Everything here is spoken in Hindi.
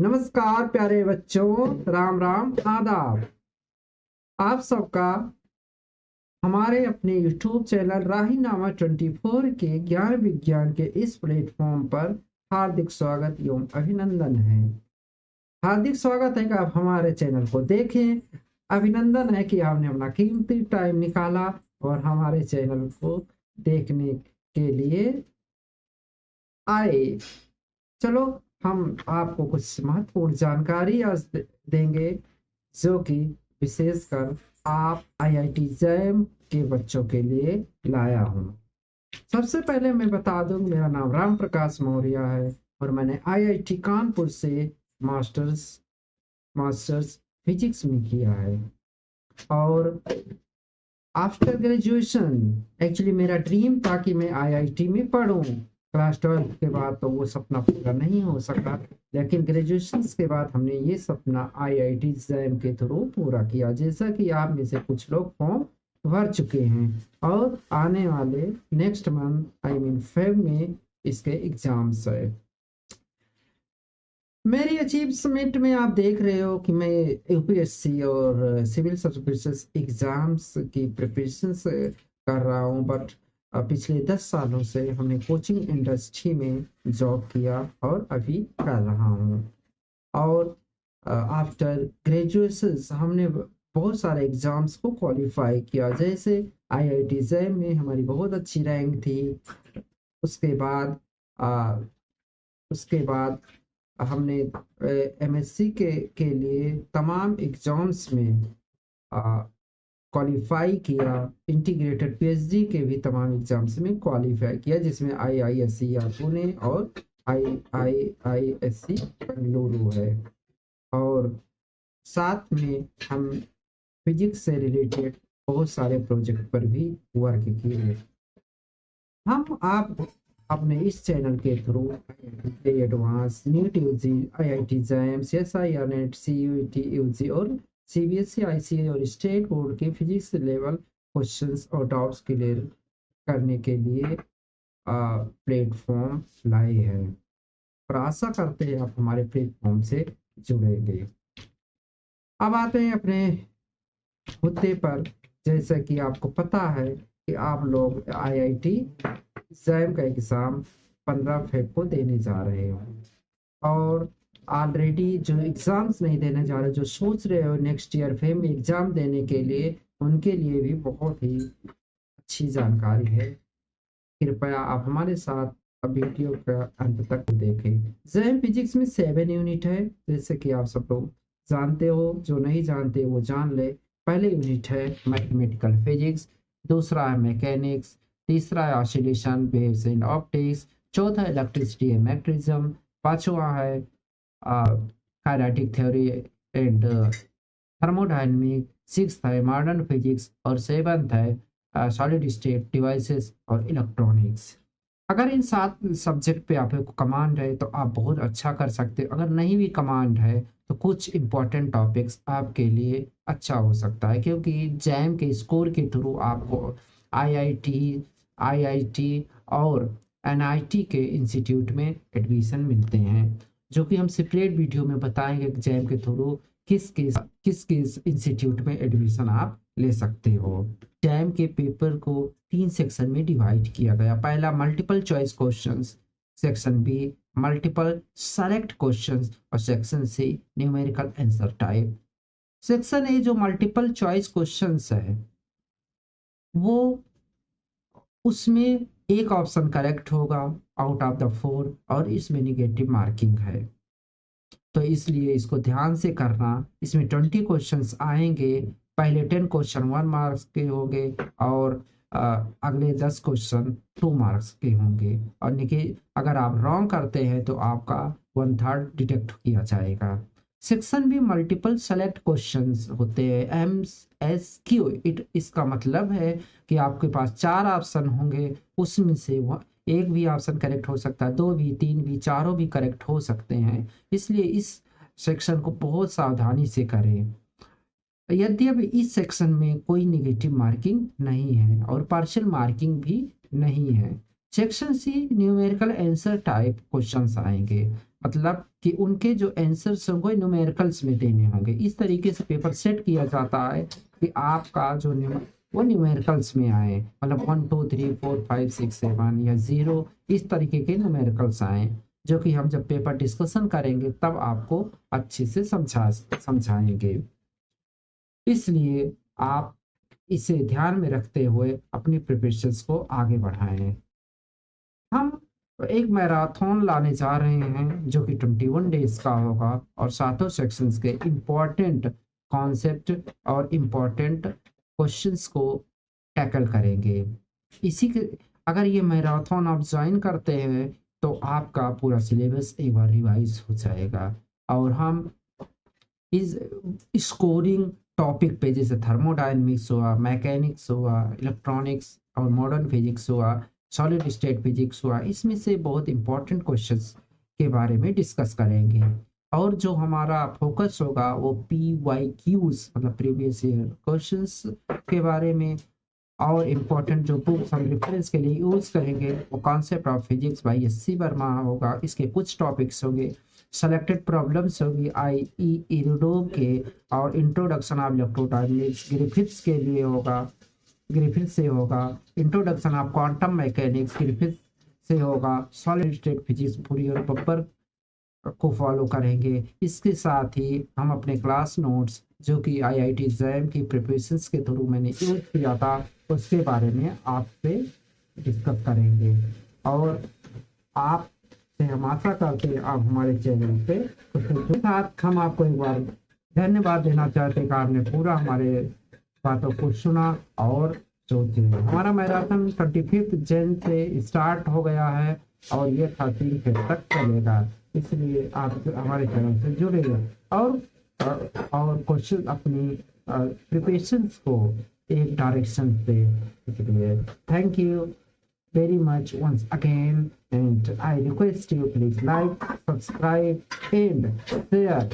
नमस्कार प्यारे बच्चों, राम राम आदाब। आप सबका हमारे अपने YouTube चैनल राहीनामा 24 के ज्ञान विज्ञान के इस प्लेटफॉर्म पर हार्दिक स्वागत एवं अभिनंदन है। हार्दिक स्वागत है कि आप हमारे चैनल को देखें। अभिनंदन है कि आपने अपना कीमती टाइम निकाला और हमारे चैनल को देखने के लिए आए। चलो, हम आपको कुछ महत्वपूर्ण जानकारी आज देंगे, जो कि विशेषकर आप आईआईटी जैम के बच्चों के लिए लाया हूँ। सबसे पहले मैं बता दूं, मेरा नाम राम प्रकाश मौर्य है और मैंने आईआईटी कानपुर से मास्टर्स मास्टर्स फिजिक्स में किया है। और आफ्टर ग्रेजुएशन एक्चुअली मेरा ड्रीम था कि मैं आईआईटी में पढूं। क्लास 12 के बाद तो वो सपना पूरा नहीं हो सका, लेकिन ग्रेजुएशन के बाद हमने ये सपना आईआईटी एग्जाम के थ्रू पूरा किया। जैसा कि आप में से कुछ लोग फॉर्म भर चुके हैं और आने वाले next month I mean Feb में इसके एग्जाम्स है। मेरी अचीवमेंट में आप देख रहे हो कि मैं यूपीएससी और सिविल सर्विसेज एग्जाम्स की प्रिपरेशन कर रहा हूँ, बट पिछले 10 सालों से हमने कोचिंग इंडस्ट्री में जॉब किया और अभी कर रहा हूँ। और आफ्टर ग्रेजुएशन हमने बहुत सारे एग्जाम्स को क्वालिफाई किया, जैसे आईआईटी जैम में हमारी बहुत अच्छी रैंक थी। उसके बाद अ, उसके बाद हमने एमएससी के लिए तमाम एग्जाम्स में क्वालिफाई किया। इंटीग्रेटेड पीएचडी के भी तमाम एग्जाम्स में क्वालिफाई किया, जिसमें आईआईएससी पुणे और आईआईएससी बेंगलुरु है। और साथ में हम फिजिक्स से रिलेटेड बहुत सारे प्रोजेक्ट पर भी वर्क किए। हम आप अपने इस चैनल के through advance NEET UG, IIT JAMs, SIR NET, CUET UG और सीबीएसई, आईसीएसई और स्टेट बोर्ड के फिजिक्स लेवल क्वेश्चंस और डाउट्स क्लियर करने के लिए प्लेटफॉर्म लाए हैं और आशा करते हैं आप हमारे प्लेटफॉर्म से जुड़ेंगे। अब आते हैं अपने मुद्दे पर। जैसा कि आपको पता है कि आप लोग आईआईटी जैम का एग्ज़ाम 15 फेब को देने जा रहे हो, और ऑलरेडी जो एग्ज़ाम्स नहीं देने जा रहे, जो सोच रहे हो नेक्स्ट ईयर फेब में एग्ज़ाम देने के लिए, उनके लिए भी बहुत ही अच्छी जानकारी है। कृपया आप हमारे साथ वीडियो का अंत तक देखें। जैम फिजिक्स में 7 यूनिट है, जैसे कि आप सब लोग जानते हो। जो नहीं जानते वो जान ले। पहले यूनिट है मैथमेटिकल फिजिक्स, दूसरा है मैकेनिक्स, तीसरा है ऑसिलेशन, वेव्स एंड ऑप्टिक्स, चौथा है इलेक्ट्रिसिटी एंड मैग्नेटिज्म, पांचवा है kinetic theory and thermodynamic, sixth है मॉडर्न फिजिक्स और सेवंथ है सॉलिड स्टेट डिवाइसेस और इलेक्ट्रॉनिक्स। अगर इन 7 सब्जेक्ट पे आपको कमांड है तो आप बहुत अच्छा कर सकते हो। अगर नहीं भी कमांड है तो कुछ इंपॉर्टेंट टॉपिक्स आपके लिए अच्छा हो सकता है, क्योंकि जैम के स्कोर के थ्रू आपको आईआईटी आईआईटी और एनआईटी के इंस्टीट्यूट में एडमिशन मिलते हैं, जो कि हम सेपरेट वीडियो में बताएंगे जैम के थ्रू किस किस इंस्टीट्यूट में एडमिशन आप ले सकते हो। जैम के पेपर को 3 सेक्शन में डिवाइड किया गया। पहला multiple choice questions, section B multiple select questions और section C numerical answer type. Section A जो मल्टीपल चॉइस क्वेश्चंस है, वो उसमें एक ऑप्शन करेक्ट होगा आउट ऑफ द 4 और इसमें निगेटिव मार्किंग है, तो इसलिए इसको ध्यान से करना। इसमें 20 क्वेश्चंस आएंगे। पहले 10 क्वेश्चन 1 मार्क्स के होंगे और अगले 10 क्वेश्चन 2 मार्क्स के होंगे। और अगर आप रॉन्ग करते हैं तो आपका 1/3 डिडक्ट किया जाएगा। सेक्शन भी मल्टीपल सेलेक्ट क्वेश्चंस होते हैं, MSQ। इसका मतलब है कि आपके पास 4 ऑप्शन होंगे, उसमें से एक भी ऑप्शन करेक्ट हो सकता है, 2 भी, 3 भी, चारों भी करेक्ट हो सकते हैं। इसलिए इस सेक्शन को बहुत सावधानी से करें। यद्यपि इस सेक्शन में कोई नेगेटिव मार्किंग नहीं है और पार्शियल मार्किंग भी नहीं है। Section C numerical answer type questions आएंगे। मतलब कि उनके जो आंसर्स होंगे न्यूमेरिकल्स में देने होंगे। इस तरीके से पेपर सेट किया जाता है कि आपका जो वो न्यूमेरिकल्स में आए, मतलब 1 2 3 4 5 6 7 या 0, इस तरीके के न्यूमेरिकल्स आए, जो कि हम जब पेपर डिस्कशन करेंगे तब आपको अच्छे से समझाएंगे। इसलिए आप इसे ध्यान में रखते हुए अपनी प्रिपरेशंस को आगे बढ़ाएं। हम एक मैराथन लाने जा रहे हैं जो कि 21 डेज का होगा, और सातों सेक्शंस के इम्पोर्टेंट कॉन्सेप्ट और इम्पोर्टेंट क्वेश्चंस को टैकल करेंगे। इसी के अगर ये मैराथन आप ज्वाइन करते हैं तो आपका पूरा सिलेबस एक बार रिवाइज हो जाएगा, और हम इस स्कोरिंग टॉपिक पे जैसे थर्मोडायनेमिक्स हुआ, मैकेनिक्स हुआ, इलेक्ट्रॉनिक्स और मॉडर्न फिजिक्स हुआ, सॉलिड स्टेट फिजिक्स हुआ, इसमें से बहुत इंपॉर्टेंट क्वेश्चंस के बारे में डिस्कस करेंगे। और जो हमारा फोकस होगा वो PYQs मतलब प्रीवियस ईयर क्वेश्चंस के बारे में, और इम्पोर्टेंट जो बुक्स हम रेफरेंस के लिए यूज़ करेंगे वो concept of physics bye SC Verma होगा। इसके कुछ टॉपिक्स होंगे, सेलेक्टेड प्रॉब्लम्स होगी IE इरिडो के, और इंट्रोडक्शन ऑफ इलेक्ट्रोडायनेमिक्स ग्रिफिथ्स के लिए होगा, ग्रिफिथ से होगा, introduction of quantum mechanics Griffith से होगा, सॉलिड स्टेट फिजिक्स पूरी और बब्बर को फॉलो करेंगे। इसके साथ ही हम अपने क्लास नोट्स जो कि IIT जैम की प्रिपरेशंस के थ्रू मैंने यूज किया था उसके बारे में आपसे डिस्कस करेंगे। और आप से हम आशा करते हैं आप हमारे चैनल पे के साथ हम आपको एक बार धन्यवाद देना चाहते हैं कि आपने पूरा हमारे बातों को सुना और सोचे। हमारा मैराथन 25 जन से स्टार्ट हो गया है और ये 13 तक चलेगा, इसलिए आप हमारे चैनल से जुड़ेंगे और क्वेश्चन अपनी प्रिपरेशंस को एक डायरेक्शन पे। इसलिए thank you very much once again, and I request you please like, subscribe and share